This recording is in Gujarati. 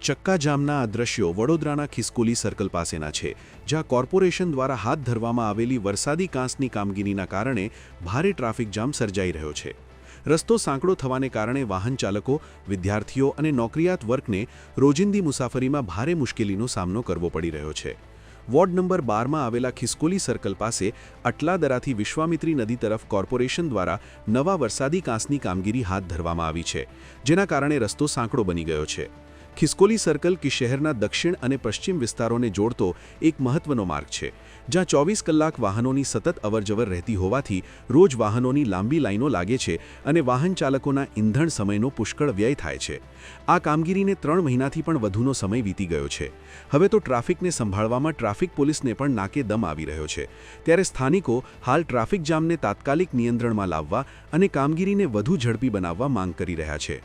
ચક્કાજામના આ દ્રશ્યો વડોદરાના ખિસકોલી સર્કલ પાસેના છે, જ્યાં કોર્પોરેશન દ્વારા હાથ ધરવામાં આવેલી વરસાદી કાંસની કામગીરીના કારણે ભારે ટ્રાફિક જામ સર્જાઈ રહ્યો છે. રસ્તો સાંકડો થવાને કારણે વાહન ચાલકો, વિદ્યાર્થીઓ અને નોકરિયાત વર્ગને રોજિંદી મુસાફરીમાં ભારે મુશ્કેલીનો સામનો કરવો પડી રહ્યો છે. વોર્ડ નંબર 12માં આવેલા ખિસકોલી સર્કલ પાસે અટલાદરાથી વિશ્વામિત્રી નદી તરફ કોર્પોરેશન દ્વારા નવા વરસાદી કાંસની કામગીરી હાથ ધરવામાં આવી છે, જેના કારણે રસ્તો સાંકડો બની ગયો છે. ખિસકોલી સર્કલ કે શહેરના દક્ષિણ અને પશ્ચિમ વિસ્તારોને જોડતો એક મહત્વનો માર્ગ છે, જ્યાં 24 કલાક વાહનોની સતત અવરજવર રહેતી હોવાથી રોજ વાહનોની લાંબી લાઈનો લાગે છે અને વાહન ચાલકોના ઈંધણ સમયનો પુષ્કળ વ્યય થાય છે. આ કામગીરીને 3 મહિનાથી પણ વધુનો સમય વીતી ગયો છે. હવે તો ટ્રાફિકને સંભાળવામાં ટ્રાફિક પોલીસને પણ નાકે દમ આવી રહ્યો છે. ત્યારે સ્થાનિકો હાલ ટ્રાફિક જામને તાત્કાલિક નિયંત્રણમાં લાવવા અને કામગીરીને વધુ ઝડપી બનાવવા માંગ કરી રહ્યા છે.